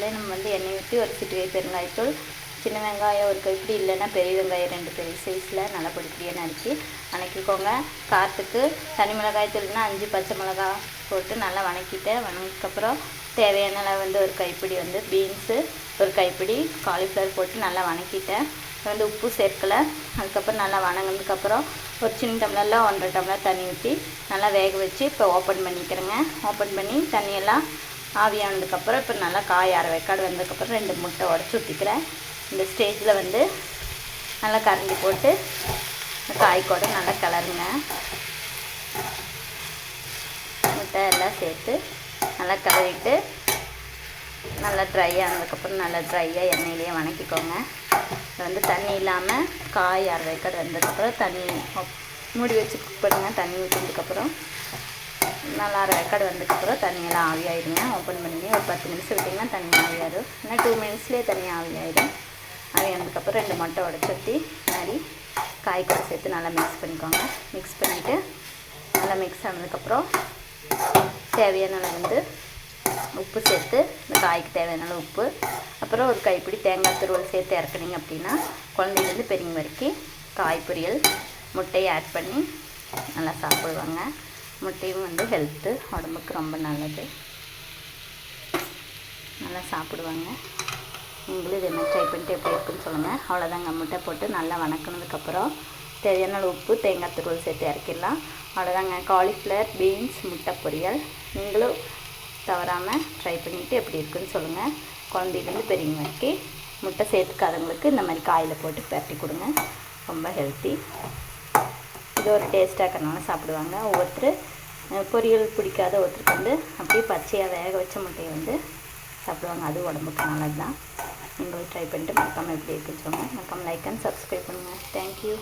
கேஸில் நம்ம வந்து எண்ணெய் ஊற்றி ஒரு சிட்டிகை பெருங்காயத்தூள், சின்ன வெங்காயம் ஒரு கைப்பிடி, இல்லைன்னா பெரிய வெங்காயம் 2 பெரிய சைஸில் நல்லா பொடிப்படியாக நறுக்கி வணக்கிக்கோங்க. காரத்துக்கு தனி மிளகாய் தூள்னா 5 பச்சை மிளகா போட்டு நல்லா வணக்கிட்டேன். வணக்கிக்கப்புறம் தேவையான அளவு வந்து ஒரு கைப்பிடி வந்து பீன்ஸு, ஒரு கைப்பிடி காலிஃப்ளவர் போட்டு நல்லா வணக்கிட்டேன். வந்து உப்பு சேர்க்கலை. அதுக்கப்புறம் நல்லா வணங்கினதுக்கப்புறம் ஒரு சின்ன டம்ளரில் 1.5 டம்ளர் தண்ணி ஊற்றி நல்லா வேக வச்சு இப்போ ஓப்பன் பண்ணிக்கிறேங்க. ஓப்பன் பண்ணி தண்ணியெல்லாம் ஆவியானதுக்கப்புறம் இப்போ நல்லா காய் அரை வேக்காடு வந்ததுக்கப்புறம் 2 முட்டை உடச்சி ஊற்றிக்கிறேன். இந்த ஸ்டேஜில் வந்து நல்லா கரண்டி போட்டு காய் கூட நல்லா கிளறுங்க. முட்டை எல்லாம் சேர்த்து நல்லா கிளறிட்டு நல்லா ட்ரை ஆனதுக்கப்புறம் நல்லா ட்ரையாக எண்ணெயிலேயே வணக்கிக்கோங்க. வந்து தண்ணி இல்லாமல் காய் அரை வேக்காடு வந்ததுக்கப்புறம் தண்ணி மூடி வச்சு குக் பண்ணுங்கள். தண்ணி ஊற்றினதுக்கப்புறம் நல்லா அரை வேக்காடு வந்ததுக்கப்புறம் தண்ணியெல்லாம் ஆவியாயிடுங்க. ஓப்பன் பண்ணி ஒரு 10 நிமிஷம் விட்டிங்கன்னா தண்ணி ஆவியாயிடும். இல்லைன்னா 2 மினிட்ஸ்லேயே தண்ணி ஆவியாயிடும். ஆவியானதுக்கப்புறம் 2 முட்டை உடச்சி ஊற்றி மாதிரி காய் கூட சேர்த்து நல்லா மிக்ஸ் பண்ணிக்கோங்க. மிக்ஸ் பண்ணிவிட்டு நல்லா மிக்ஸ் ஆனதுக்கப்புறம் தேவையான அளவு வந்து உப்பு சேர்த்து இந்த காய்க்கு தேவையான அளவு உப்பு, அப்புறம் ஒரு கைப்பிடி தேங்காய் துருவல் சேர்த்து இறக்குனீங்க அப்படின்னா குழந்தைலேருந்து பெரியவங்க வரைக்கும் காய் பொரியல் முட்டையை ஆட் பண்ணி நல்லா சாப்பிடுவாங்க. முட்டையும் வந்து ஹெல்த்து, உடம்புக்கு ரொம்ப நல்லது, நல்லா சாப்பிடுவாங்க. நீங்களும் இதே மாதிரி ட்ரை பண்ணிட்டு எப்படி இருக்குன்னு சொல்லுங்கள். அவ்வளோதாங்க. முட்டை போட்டு நல்லா வணக்கினதுக்கப்புறம் தேவையான அளவு உப்பு, தேங்காய் துருவல் சேர்த்து இறக்கிடலாம். அவ்வளோதாங்க. காலிஃப்ளவர் பீன்ஸ் முட்டை பொரியல். நீங்களும் தவறாமல் ட்ரை பண்ணிவிட்டு எப்படி இருக்குன்னு சொல்லுங்கள். குழந்தையிலேருந்து பெரியவங்க வரைக்கும் முட்டை சேர்த்துக்காதவங்களுக்கு இந்த மாதிரி காயில் போட்டு பரட்டி கொடுங்க. ரொம்ப ஹெல்த்தி. இது ஒரு டேஸ்ட்டாக இருக்கிறனால சாப்பிடுவாங்க. ஒவ்வொருத்தர் பொரியல் பிடிக்காத ஒருத்தருக்கு வந்து அப்படியே பச்சையாக வேக வச்ச முட்டையை வந்து சாப்பிடுவாங்க. அது உடம்புக்கு நல்லது தான். நீங்களும் ட்ரை பண்ணிட்டு மறக்காமல் எப்படி இருக்குன்னு சொல்லுங்கள். மறக்காமல் லைக் அண்ட் சப்ஸ்கிரைப் பண்ணுங்கள். தேங்க்யூ.